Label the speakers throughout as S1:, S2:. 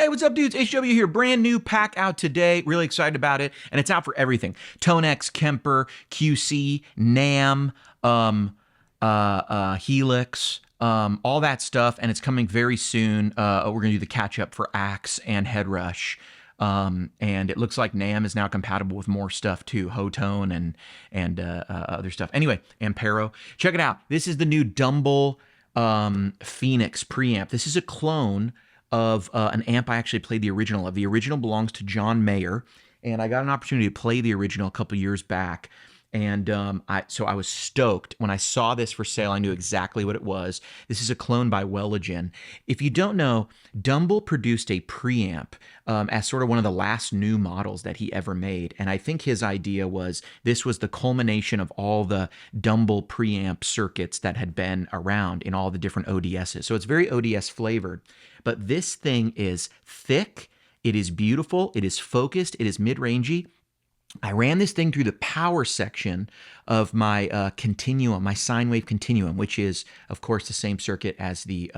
S1: Hey, what's up, dudes? HW here. Brand new pack out today. Really excited about it. And it's out for everything. Tonex, Kemper, QC, NAM, Helix, all that stuff. And it's coming very soon. We're going to do the catch up for Axe and Headrush. And it looks like NAM is now compatible with more stuff too. Hotone and other stuff. Anyway, Ampero. Check it out. This is the new Dumble Phoenix Preamp. This is a clone of an amp I actually played the original of. The original belongs to John Mayer, and I got an opportunity to play the original a couple years back. And so I was stoked. When I saw this for sale, I knew exactly what it was. This is a clone by Welligen. If you don't know, Dumble produced a preamp as sort of one of the last new models that he ever made. And I think his idea was this was the culmination of all the Dumble preamp circuits that had been around in all the different ODSs. So it's very ODS flavored. But this thing is thick, it is beautiful, it is focused, it is mid-rangey. I ran this thing through the power section of my continuum, my sine wave continuum, which is, of course, the same circuit as the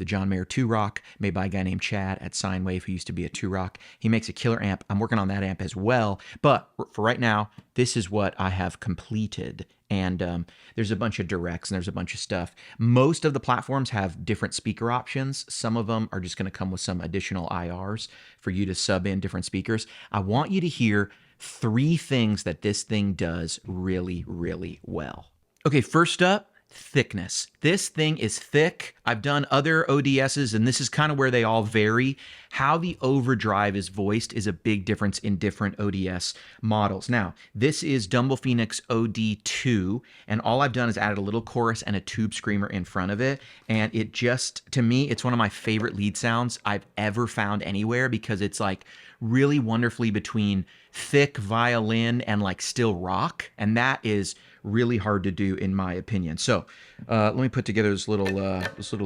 S1: John Mayer 2-Rock, made by a guy named Chad at Sine Wave, who used to be a 2-Rock. He makes a killer amp. I'm working on that amp as well. But for right now, this is what I have completed. And there's a bunch of directs and there's a bunch of stuff. Most of the platforms have different speaker options. Some of them are just going to come with some additional IRs for you to sub in different speakers. I want you to hear 3 things that this thing does really, really well. Okay, first up, thickness. This thing is thick. I've done other ODSs, and this is kind of where they all vary. How the overdrive is voiced is a big difference in different ODS models. Now, this is Dumble Phoenix OD2, and all I've done is added a little chorus and a tube screamer in front of it, and it just, to me, it's one of my favorite lead sounds I've ever found anywhere, because it's like really wonderfully between thick violin and like still rock, and that is really hard to do in my opinion. So let me put together this little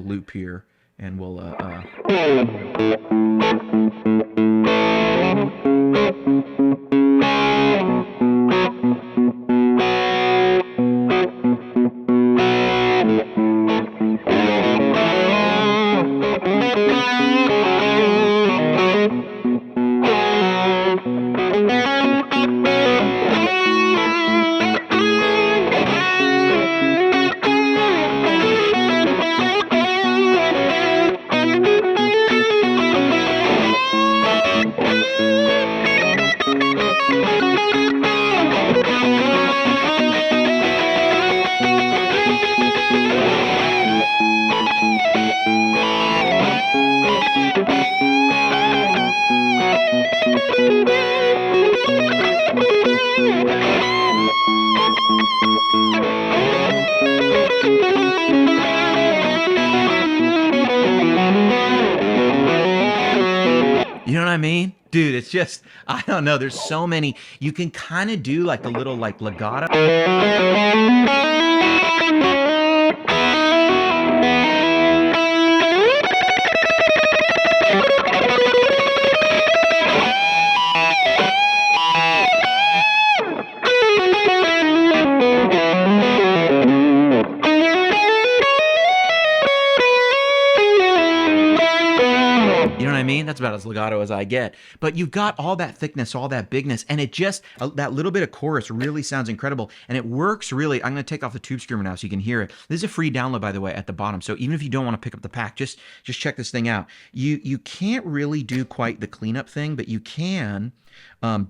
S1: loop here, and we'll you know what I mean? Dude, it's just, I don't know, there's so many. You can kind of do like a little like legato. You know what I mean? That's about as legato as I get. But you've got all that thickness, all that bigness, and it just, that little bit of chorus really sounds incredible. And it works really. I'm going to take off the tube screamer now so you can hear it. This is a free download, by the way, at the bottom. So even if you don't want to pick up the pack, just check this thing out. You can't really do quite the cleanup thing, but you can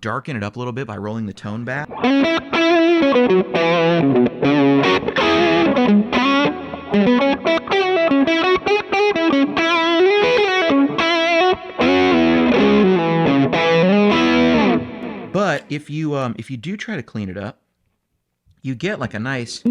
S1: darken it up a little bit by rolling the tone back. But if you do try to clean it up, you get like a nice.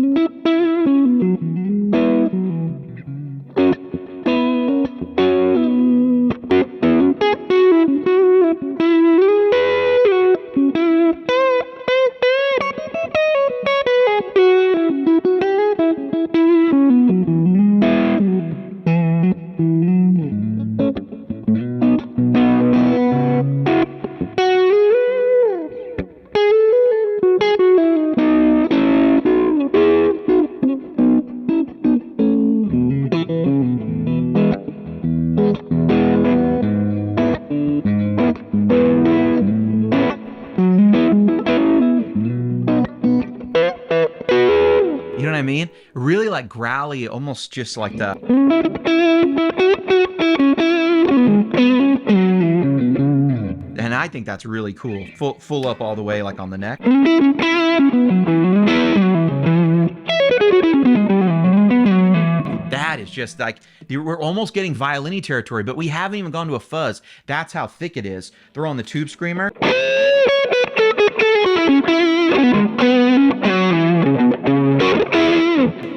S1: really like growly, almost just like the. And I think that's really cool. Full up all the way, like on the neck. That is just like, we're almost getting violin-y territory, but we haven't even gone to a fuzz. That's how thick it is. Throw on the tube screamer.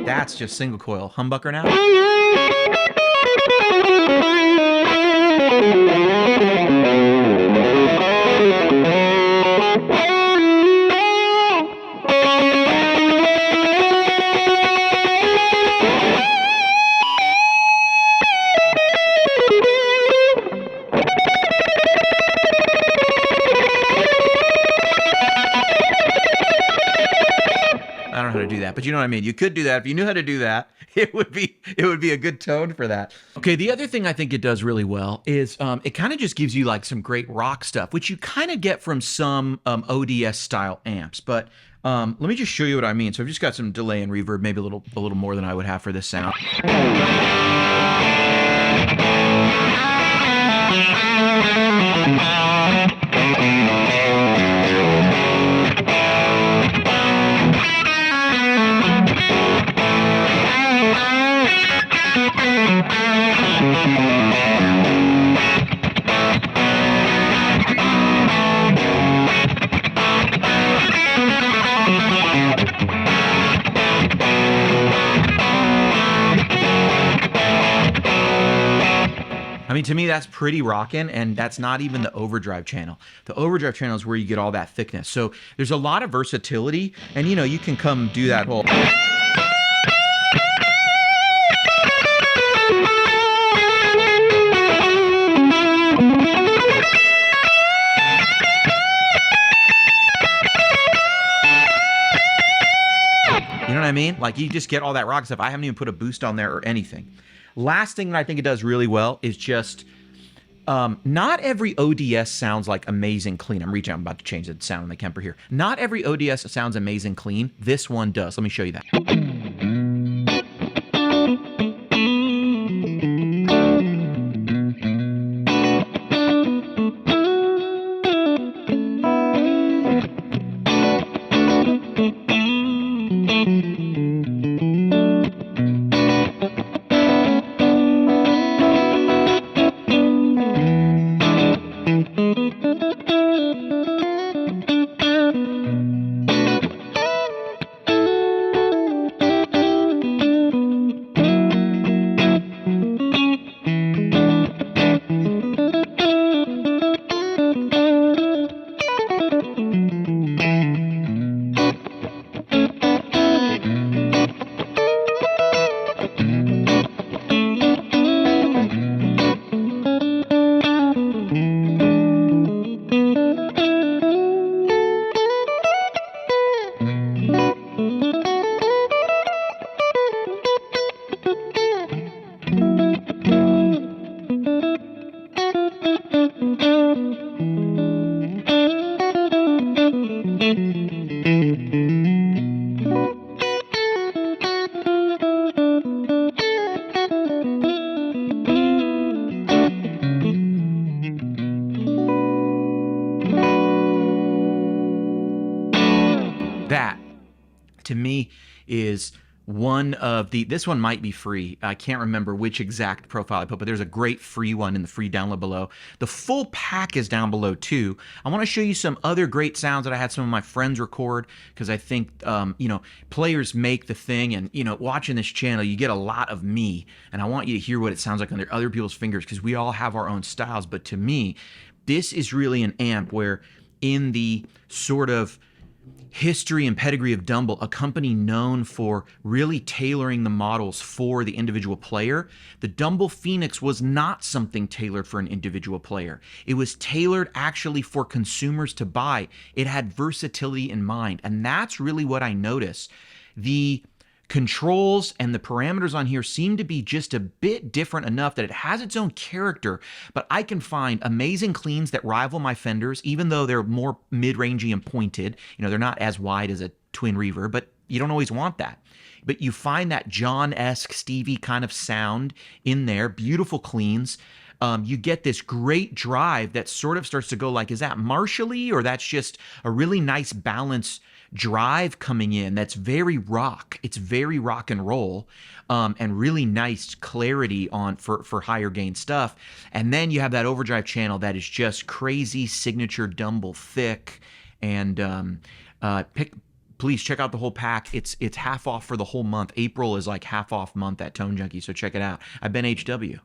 S1: That's just single coil. Humbucker now. I don't know how to do that, but you know what I mean. You could do that if you knew how to do that. It would be a good tone for that. Okay, the other thing I think it does really well is it kind of just gives you like some great rock stuff, which you kind of get from some ODS style amps. But let me just show you what I mean. So I've just got some delay and reverb, maybe a little more than I would have for this sound. I mean, to me, that's pretty rockin', and that's not even the overdrive channel. The overdrive channel is where you get all that thickness. So there's a lot of versatility, and you know, you can come do that whole... You know what I mean? Like, you just get all that rock stuff. I haven't even put a boost on there or anything. Last thing that I think it does really well is just not every ODS sounds like amazing clean. I'm about to change the sound on the Kemper here. Not every ODS sounds amazing clean. This one does. Let me show you that. That, to me, is one of the, this one might be free. I can't remember which exact profile I put, but there's a great free one in the free download below. The full pack is down below too. I want to show you some other great sounds that I had some of my friends record, because I think, you know, players make the thing, and, you know, watching this channel, you get a lot of me, and I want you to hear what it sounds like under other people's fingers, because we all have our own styles. But to me, this is really an amp where, in the sort of history and pedigree of Dumble, a company known for really tailoring the models for the individual player, the Dumble Phoenix was not something tailored for an individual player. It was tailored actually for consumers to buy. It had versatility in mind, and that's really what I notice. The controls and the parameters on here seem to be just a bit different enough that it has its own character, but I can find amazing cleans that rival my Fenders, even though they're more mid-rangey and pointed. You know, they're not as wide as a twin reverb, but you don't always want that. But you find that John-esque Stevie kind of sound in there, beautiful cleans. You get this great drive that sort of starts to go like, is that Marshall-y, or that's just a really nice balanced drive coming in that's very rock. It's very rock and roll, and really nice clarity on for higher gain stuff. And then you have that overdrive channel that is just crazy signature Dumble thick. And please check out the whole pack. It's half off for the whole month. April is like half off month at Tone Junkie, so check it out. I've been HW.